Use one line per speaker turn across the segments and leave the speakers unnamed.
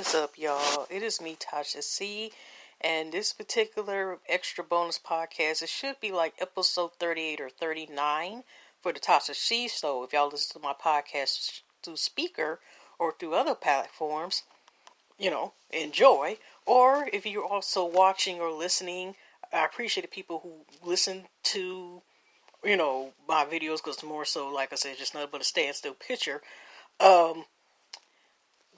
is up, y'all? It is me, Tasha C. And this particular extra bonus podcast, it should be like episode 38 or 39 for the Tasha C. So if y'all listen to my podcast through speaker or through other platforms, enjoy. Or if you're also watching or listening, I appreciate the people who listen to, my videos, because more so, like I said, just nothing but a standstill picture.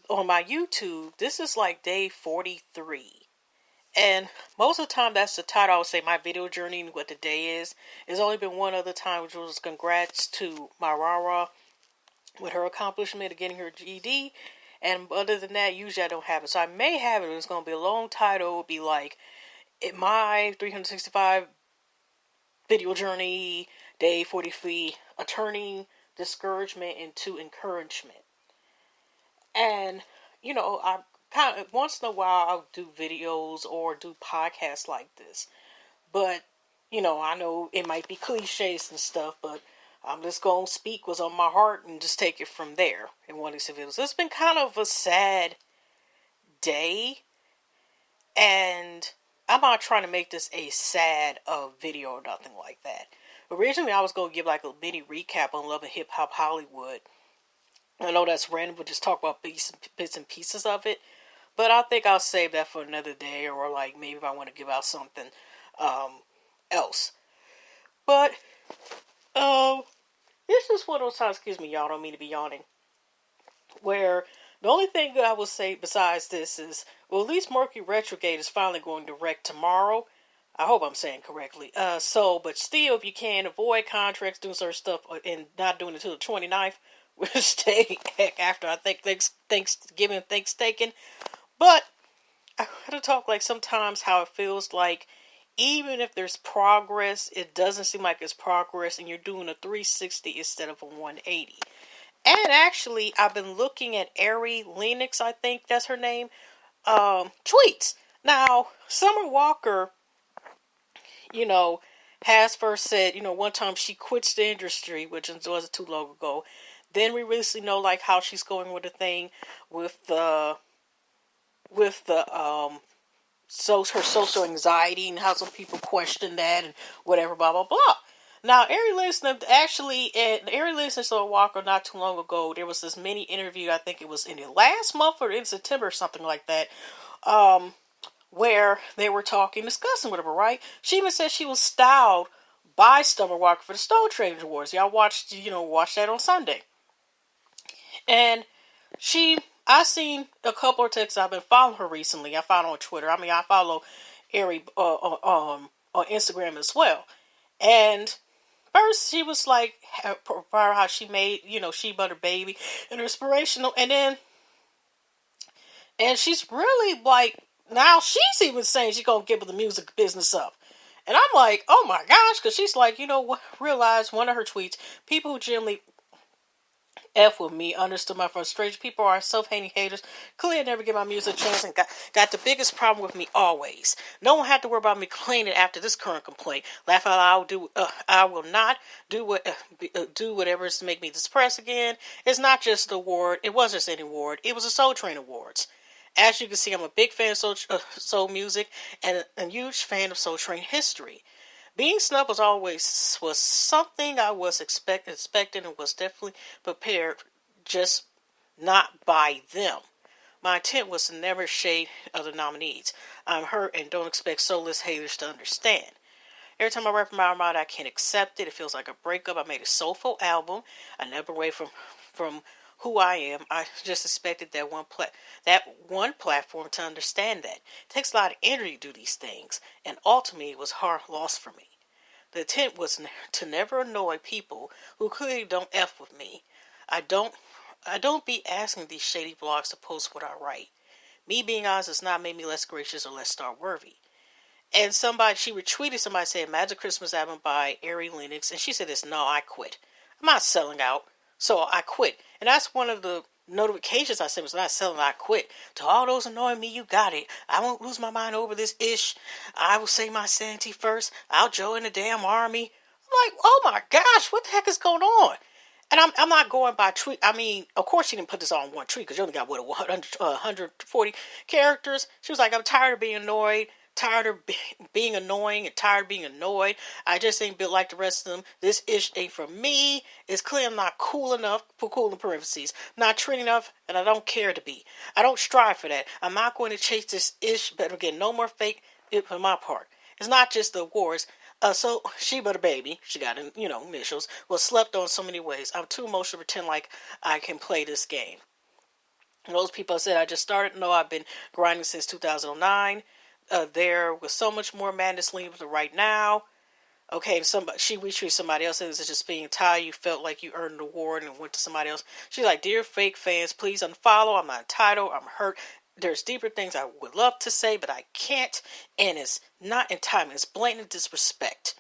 On my YouTube, this is like day 43. And most of the time, that's the title. I would say my video journey and what the day is. There's only been one other time, which was congrats to my Rara with her accomplishment of getting her GED. And other than that, usually I don't have it. So I may have it. It's going to be a long title. It will be like, my 365 video journey, day 43, turning discouragement into encouragement. And, I kind of, once in a while, I'll do videos or do podcasts like this. But, I know it might be cliches and stuff, but I'm just going to speak what's on my heart and just take it from there in one of these videos. It's been kind of a sad day, and I'm not trying to make this a sad video or nothing like that. Originally, I was going to give like a mini recap on Love and Hip Hop Hollywood. I know that's random, but just talk about bits and pieces of it. But I think I'll save that for another day, or like maybe if I want to give out something else. But this is one of those times, excuse me, y'all, don't mean to be yawning, where the only thing that I will say besides this is, well, at least Mercury retrograde is finally going direct tomorrow. I hope I'm saying correctly. But still, if you can, avoid contracts, doing certain stuff, and not doing it until the 29th. We'll stay after, I think, Thanksgiving, Thanksgiving. But I want to talk like sometimes how it feels like even if there's progress, it doesn't seem like it's progress, and you're doing a 360 instead of a 180. And actually, I've been looking at Ari Lennox, I think that's her name, tweets. Now, Summer Walker, has first said, one time she quits the industry, which wasn't too long ago. Then we recently know like how she's going with the thing with her social anxiety and how some people question that and whatever, blah blah blah. Now, Ari Lennox and Summer Walker not too long ago, there was this mini interview. I think it was in the last month or in September or something like that. Where they were discussing whatever, right? She even said she was styled by Summer Walker for the Stone Traders Awards. Y'all watched that on Sunday. And I seen a couple of texts. I've been following her recently. I follow on Twitter. I follow Ari on Instagram as well. And first she was like, how she made, She Butter Baby and inspirational. And she's really like, now she's even saying she's going to give the music business up. And I'm like, oh my gosh, because she's like, realize one of her tweets, people who generally F with me understood my frustration. People are self-hating haters. Clearly, I never give my music a chance and got the biggest problem with me always. No one had to worry about me cleaning after this current complaint. Laugh out loud. I will not do whatever is to make me depressed again. It's not just an award. It wasn't just any award. It was a Soul Train Awards. As you can see, I'm a big fan of soul music and a huge fan of Soul Train history. Being snubbed was something I was expecting and was definitely prepared, just not by them. My intent was to never shade other nominees. I'm hurt and don't expect soulless haters to understand. Every time I rap my mind, I can't accept it. It feels like a breakup. I made a soulful album. I never away from who I am. I just expected that one platform to understand that. It takes a lot of energy to do these things, and ultimately it was hard loss for me. The intent was to never annoy people who clearly don't F with me. I don't be asking these shady blogs to post what I write. Me being honest does not make me less gracious or less star worthy. And she retweeted somebody saying Magic Christmas album by Ari Lennox, and she said this, no, I quit. I'm not selling out. So I quit. And that's one of the notifications I sent, was not selling, I quit. To all those annoying me, you got it. I won't lose my mind over this ish. I will save my sanity first. I'll join the damn army. I'm like, oh my gosh, what the heck is going on? And I'm not going by tweet. I mean, of course she didn't put this all in one tweet because you only got, what, 140 characters. She was like, I'm tired of being annoyed, tired of being annoying, and tired of being annoyed. I just ain't built like the rest of them. This ish ain't for me. It's clear I'm not cool enough, for cool in parentheses, not trendy enough, and I don't care to be. I don't strive for that. I'm not going to chase this ish, but again, no more fake it for my part. It's not just the awards. So she but a baby, she got initials, was slept on so many ways. I'm too emotional to pretend like I can play this game. And those people said I just started. No, I've been grinding since 2009. There was so much more madness leading to right now. Okay, she retweeted somebody else and it's just being tired. You felt like you earned an award and went to somebody else. She's like, dear fake fans, please unfollow. I'm not entitled. I'm hurt. There's deeper things I would love to say, but I can't. And it's not in time. It's blatant disrespect.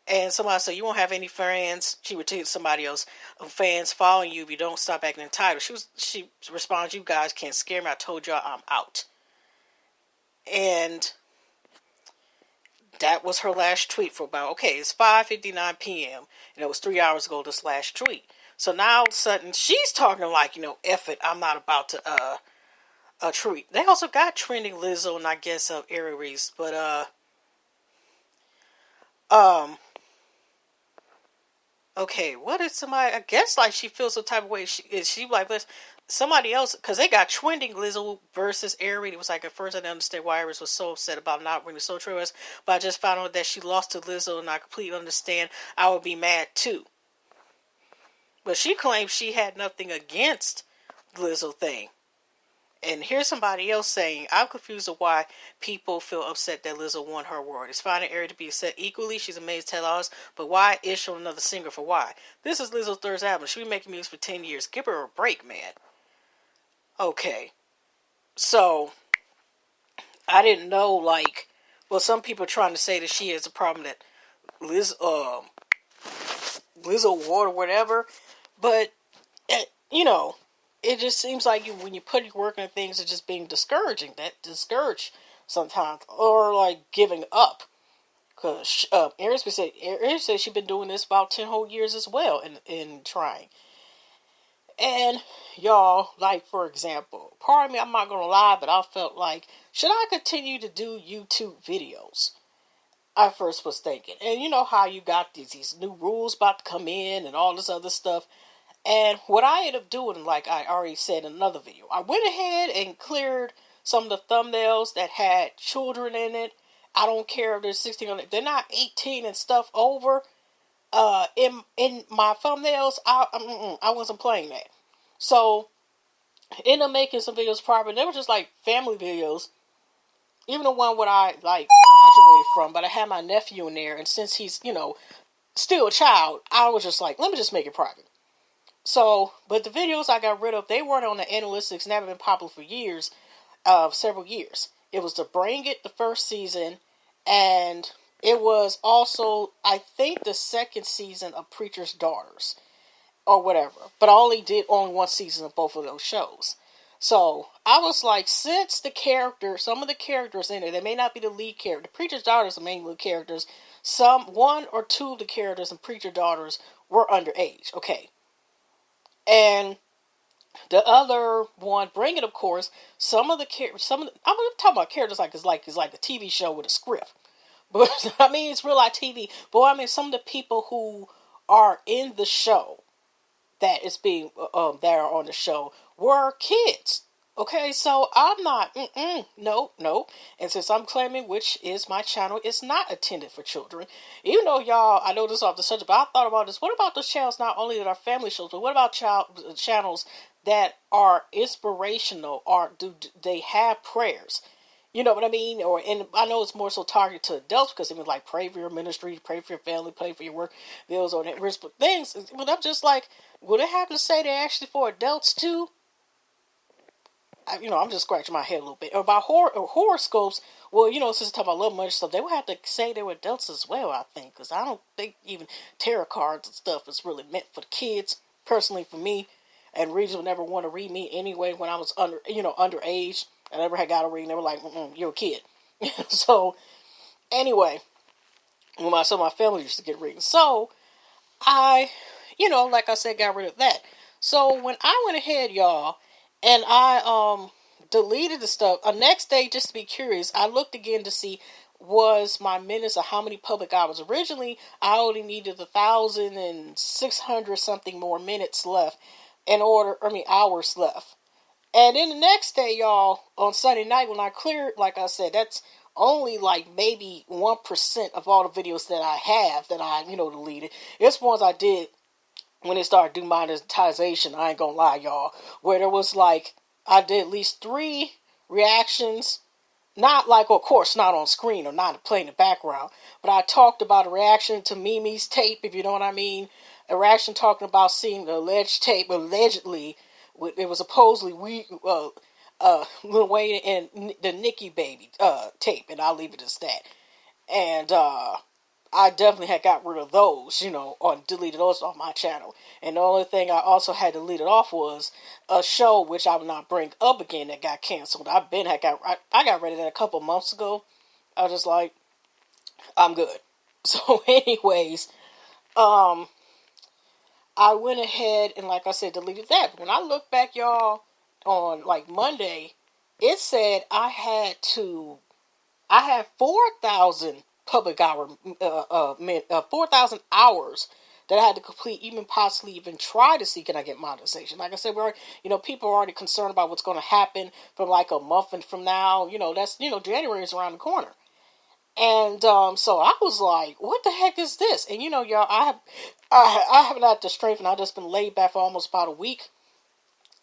And somebody said, you won't have any fans. She would tell somebody else, fans following you if you don't stop acting entitled. She responds, you guys can't scare me. I told y'all I'm out. And that was her last tweet for about, okay, it's 5:59 p.m. And it was 3 hours ago, this last tweet. So now all of a sudden she's talking like, F it, I'm not about to tweet. They also got trending Lizzo and I guess Aries, but okay, what is somebody? I guess like she feels some type of way. She like somebody else because they got trending Lizzo versus Aries. It was like at first I didn't understand why Aries was so upset about not winning so true, but I just found out that she lost to Lizzo, and I completely understand. I would be mad too. But she claims she had nothing against Lizzo thing. And here's somebody else saying, I'm confused of why people feel upset that Lizzo won her award. It's fine and Ari to be upset equally. She's amazing to tell us. But why ish on another singer for why? This is Lizzo's third album. She's been making music for 10 years. Give her a break, man. Okay. So, I didn't know, some people are trying to say that she has a problem that Lizzo award or whatever. But, it just seems like when you put your work into things, it's just being discouraging. That discourage sometimes, or like giving up. Because Erin said she's been doing this about 10 whole years as well, in trying. And y'all, like for example, part of me, I'm not gonna lie, but I felt like, should I continue to do YouTube videos? I first was thinking, and you know how you got these new rules about to come in and all this other stuff. And what I ended up doing, like I already said in another video, I went ahead and cleared some of the thumbnails that had children in it. I don't care if they're 16 on it. They're not 18 and stuff over. In my thumbnails, I wasn't playing that. So, ended up making some videos private. They were just like family videos. Even the one what I like graduated from, but I had my nephew in there, and since he's, still a child, I was just like, let me just make it private. So, but the videos I got rid of, they weren't on the analytics and haven't been popular for years, several years. It was the Bring It, the first season, and it was also, I think, the second season of Preacher's Daughters, or whatever. But I only did one season of both of those shows. So, I was like, since some of the characters in it, they may not be the lead character. The Preacher's Daughters are the main lead characters. One or two of the characters in Preacher's Daughters were underage. Okay. And the other one, Bring It, of course, I'm talking about characters like it's like a TV show with a script. But I mean, it's real life TV. But I mean, some of the people who are in the show that is being that are on the show were kids. Okay, so I'm not, no. And since I'm claiming, which is my channel, it's not intended for children. Even though y'all, I know this off the subject, but I thought about this. What about those channels not only that are family shows, but what about channels that are inspirational, or do they have prayers? You know what I mean? And I know it's more so targeted to adults because it was like pray for your ministry, pray for your family, pray for your work, bills, or risk, but things. But I'm just like, would it have to say they're actually for adults too? I'm just scratching my head a little bit. Or about horoscopes, well, since talking about love money stuff, they would have to say they were adults as well, I think. Because I don't think even tarot cards and stuff is really meant for the kids. Personally, for me, and readers would never want to read me anyway when I was underage. I never had got a reading. They were like, you're a kid. So, anyway, my family used to get readings. So, I like I said, got rid of that. So when I went ahead, y'all, and I deleted the stuff, next day, just to be curious, I looked again to see was my minutes of how many public hours. Originally, I only needed 1,600 something more minutes left hours left. And then the next day, y'all, on Sunday night when I cleared, like I said, that's only like maybe 1% of all the videos that I have that I, deleted. It's ones I did when it started doing monetization. I ain't gonna lie, y'all, where there was like, I did at least 3 reactions. Not like, of course, not on screen or not playing in the background, but I talked about a reaction to Mimi's tape, if you know what I mean. A reaction talking about seeing the alleged tape, allegedly, it was supposedly Lil Wayne and the Nicki Baby tape, and I'll leave it as that. And I definitely had got rid of those, or deleted those off my channel. And the only thing I also had deleted off was a show which I will not bring up again that got canceled. I got rid of that a couple months ago. I was just like, I'm good. So, anyways, I went ahead and, like I said, deleted that. But when I look back, y'all, on like Monday, it said I had 4,000 public 4,000 hours that I had to complete, even possibly even try to see can I get monetization. Like I said, people are already concerned about what's going to happen from like a month from now. That's January is around the corner, and so I was like, what the heck is this? And y'all, I haven't had the strength, and I've just been laid back for almost about a week.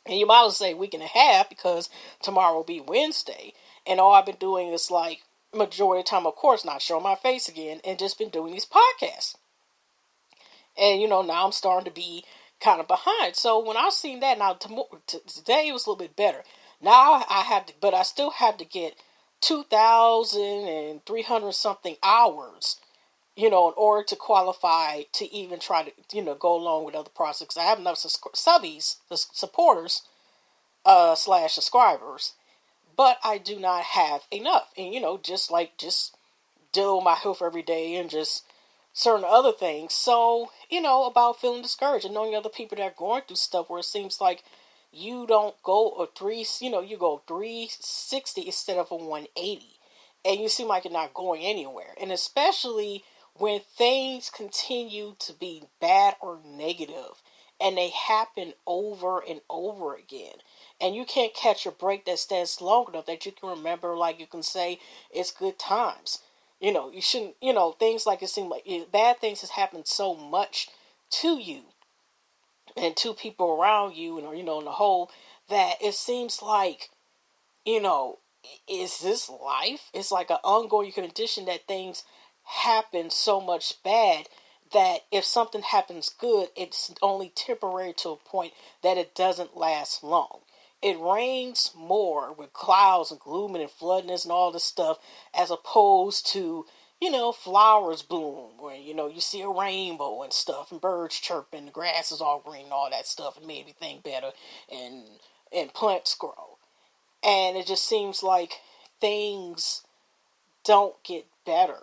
And you might as well say a week and a half, because tomorrow will be Wednesday. And all I've been doing is like, majority of the time, of course, not showing my face again, and just been doing these podcasts. And now I'm starting to be kind of behind. So when I seen that, now today it was a little bit better. Now I have to, but I still have to get 2,300 something hours, in order to qualify to even try to, go along with other projects. I have enough subbies, the supporters, / subscribers, but I do not have enough. And, just deal with my health every day and just certain other things. So, about feeling discouraged and knowing other people that are going through stuff where it seems like you don't go you go 360 instead of a 180. And you seem like you're not going anywhere. And especially when things continue to be bad or negative and they happen over and over again, and you can't catch a break that stands long enough that you can remember, like you can say, it's good times. You shouldn't, things like it seem like bad things has happened so much to you and to people around you, and in the whole, that it seems like, is this life? It's like an ongoing condition that things happen so much bad that if something happens good, it's only temporary to a point that it doesn't last long. It rains more with clouds and gloom and floodness and all this stuff, as opposed to, flowers bloom where, you see a rainbow and stuff, and birds chirping, the grass is all green and all that stuff, and made everything better, and plants grow. And it just seems like things don't get better.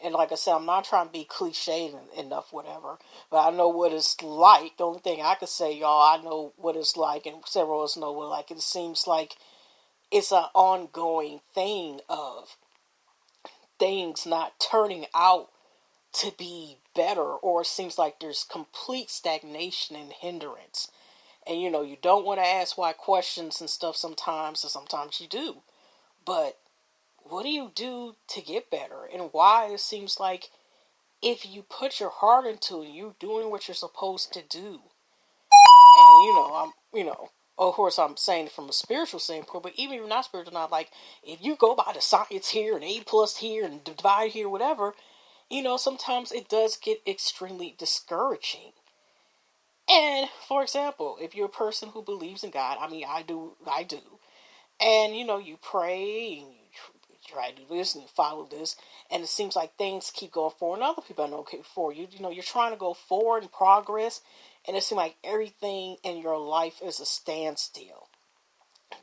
And like I said, I'm not trying to be cliche enough, whatever, but I know what it's like. The only thing I could say, y'all, I know what it's like, and several of us know what it's like. It seems like it's an ongoing thing of things not turning out to be better, or it seems like there's complete stagnation and hindrance. And you don't want to ask why questions and stuff sometimes, and sometimes you do. But what do you do to get better? And why it seems like if you put your heart into it, you're doing what you're supposed to do. And of course I'm saying it from a spiritual standpoint, but even if you're not spiritual, not like, if you go by the science here and A plus here and divide here, whatever, sometimes it does get extremely discouraging. And for example, if you're a person who believes in God, I do, and you pray and you try to do this and you follow this, and it seems like things keep going forward, and other people are okay for you. You're trying to go forward and progress, and it seems like everything in your life is a standstill.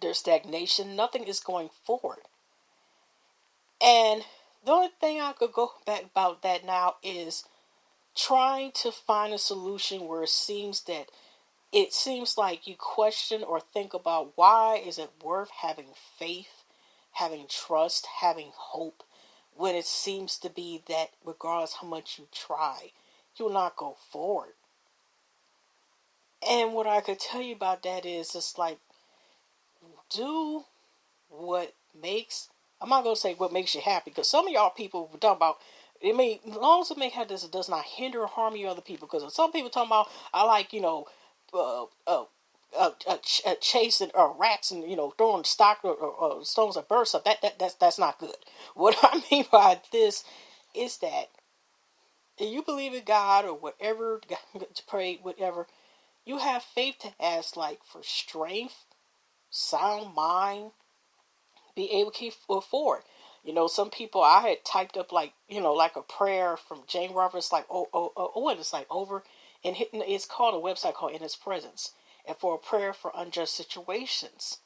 There's stagnation. Nothing is going forward. And the only thing I could go back about that now is trying to find a solution where it seems like you question or think about why is it worth having faith, having trust, having hope, when it seems to be that regardless how much you try, you will not go forward. And what I could tell you about that is it's like, do what makes, I'm not going to say what makes you happy, because some of y'all people were talking about, it may, as long as it may have this, it does not hinder or harm you other people, because some people talking about, I like, uh, uh, chasing rats and throwing stock or stones at birds up. That's not good. What I mean by this is that if you believe in God or whatever, to pray, whatever, you have faith to ask like for strength, sound mind, be able to keep forward. Some people I had typed up like like a prayer from Jane Roberts, like what it's like over, and hitting. It's called a website called In His Presence, and for a prayer for unjust situations.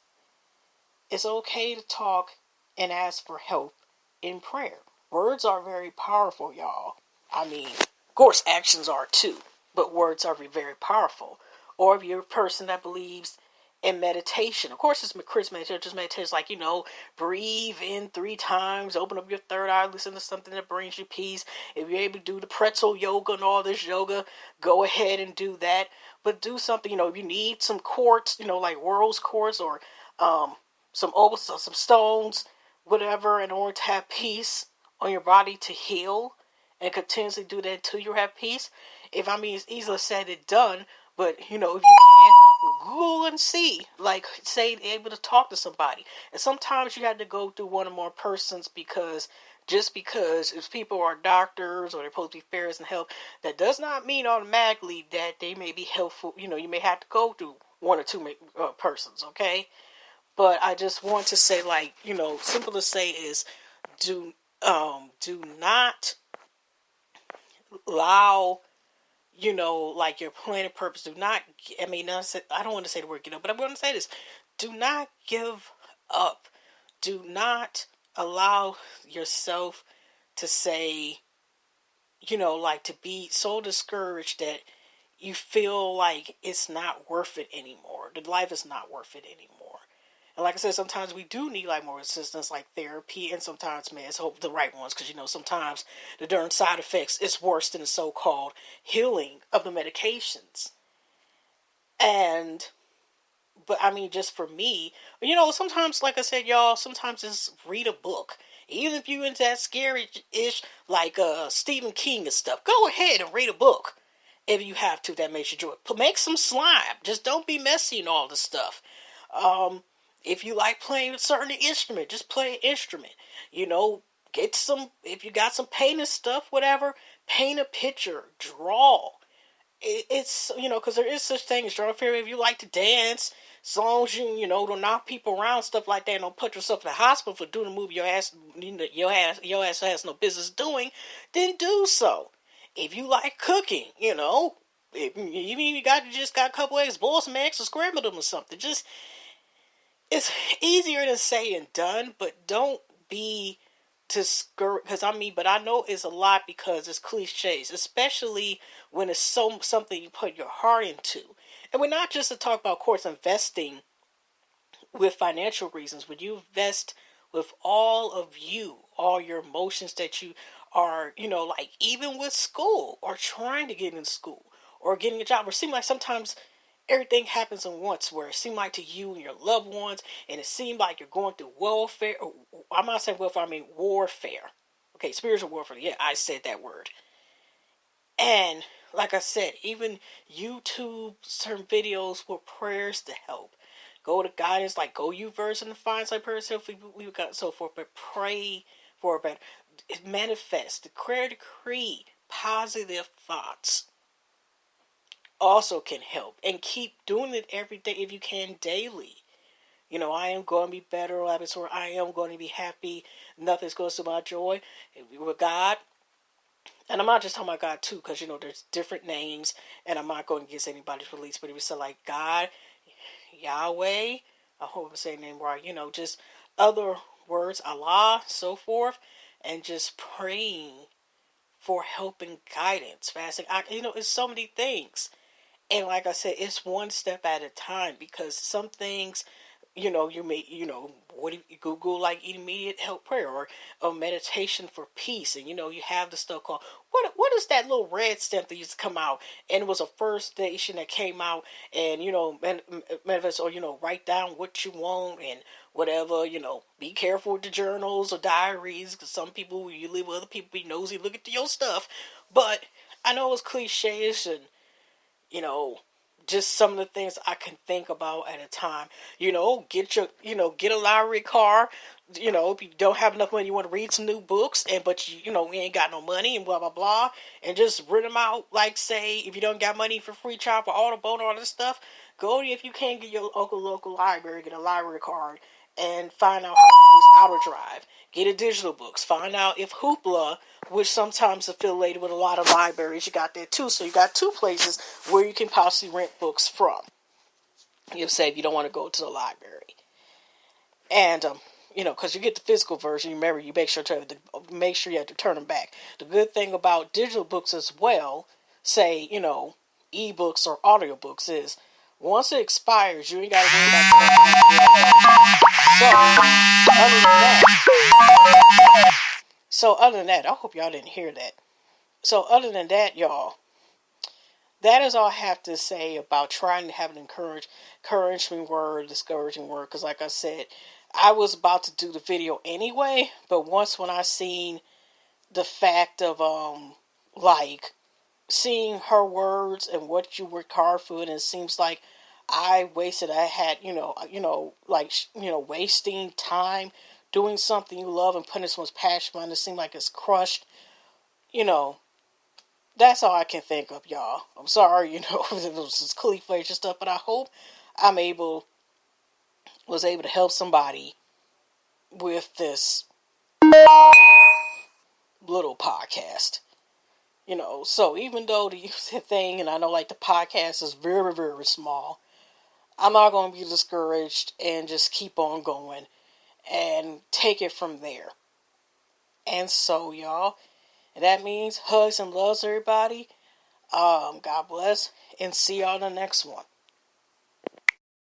It's okay to talk and ask for help in prayer. Words are very powerful, y'all. I mean, of course, actions are too, but words are very powerful. Or if you're a person that believes in meditation, of course, it's Chris meditation. Just meditation, like breathe in 3 times, open up your third eye, listen to something that brings you peace. If you're able to do the pretzel yoga and all this yoga, go ahead and do that. But do something, if you need some quartz, like world's quartz or some stones, whatever, in order to have peace on your body to heal and continuously do that until you have peace. It's easier said than done, but if you can, Google and see, like, say, able to talk to somebody. And sometimes you have to go through one or more persons because if people are doctors or they're supposed to be fairs and help, that does not mean automatically that they may be helpful. You may have to go through one or two persons, okay? But I just want to say, like, simple to say is, do not allow, like your plan and purpose. Do not. I don't want to say the word get up, but I'm going to say this: do not give up. Do not allow yourself to say, like to be so discouraged that you feel like it's not worth it anymore. The life is not worth it anymore. And like I said, sometimes we do need like more assistance, like therapy, and sometimes meds. Hope the right ones, because sometimes the darn side effects is worse than the so-called healing of the medications. And but I mean, just for me, sometimes, like I said, y'all, sometimes just read a book. Even if you into that scary-ish, like Stephen King and stuff, go ahead and read a book if you have to. That makes you enjoy it. Make some slime. Just don't be messy and all this stuff. If you like playing a certain instrument, just play an instrument. Get some. If you got some painting stuff, whatever, paint a picture, draw. It's because there is such thing as drawing theory. If you like to dance, as long as you don't knock people around, stuff like that, don't put yourself in the hospital for doing a move your ass has no business doing, then do so. If you like cooking, even you just got a couple eggs, boil some eggs or scramble them or something. Just it's easier to say and done, but don't be discouraged. But I know it's a lot because it's cliches, especially when it's something you put your heart into. And we're not just to talk about, of course, investing with financial reasons. When you invest with all of you, all your emotions that you are, like even with school or trying to get in school or getting a job, or it seems like sometimes everything happens at once where it seemed like to you and your loved ones, and it seemed like you're going through welfare. I'm not saying welfare, I mean warfare. Okay, spiritual warfare. Yeah, I said that word. And like I said, even YouTube, certain videos with prayers to help. Go to guidance, like go you verse and find some person, we got so forth, but pray for a better. Manifest, decree positive thoughts also can help, and keep doing it every day if you can daily. I am going to be better, or I am going to be happy. Nothing's going to steal my joy with God. And I'm not just talking about God too, because there's different names, and I'm not going to get anybody's release, but it was like God, Yahweh. I hope I'm saying the name right. Just other words, Allah, so forth, and just praying for help and guidance. Fasting, it's so many things. And like I said, it's one step at a time, because some things, you may, what do you Google, like immediate help prayer, or meditation for peace. And, you have the stuff called, what is that little red stamp that used to come out? And it was a first station that came out, and, manifest, or, write down what you want and whatever, be careful with the journals or diaries, because some people, you live with other people, be nosy, look at your stuff. But I know it's cliche-ish, and, you know, just some of the things I can think about at a time. Get a library card. If you don't have enough money, you want to read some new books, but we ain't got no money and blah blah blah, and just rent them out. Like, say, if you don't got money for free trial for Audible and all this stuff, go, if you can't get your local library, get a library card and find out how to use AutoDrive. Get a digital books. Find out if Hoopla, which sometimes affiliated with a lot of libraries, you got that too. So you got two places where you can possibly rent books from. Say if you don't want to go to the library, and because you get the physical version, remember, you make sure you have to turn them back. The good thing about digital books as well, say ebooks or audiobooks, is once it expires, you ain't got to worry about it. So other than that, I hope y'all didn't hear that. So other than that, y'all, that is all I have to say about trying to have an encouraging word, discouraging word. Because like I said, I was about to do the video anyway, but when I seen the fact of like seeing her words and what you worked hard for, and it seems like I had wasting time doing something you love and putting someone's passion on, it seems like it's crushed. That's all I can think of, y'all. I'm sorry, it was just cliche stuff, but I hope was able to help somebody with this little podcast. So even though the thing, and I know like the podcast is very, very small, I'm not going to be discouraged and just keep on going and take it from there. And so, y'all, that means hugs and loves, everybody. God bless, and see y'all in the next one.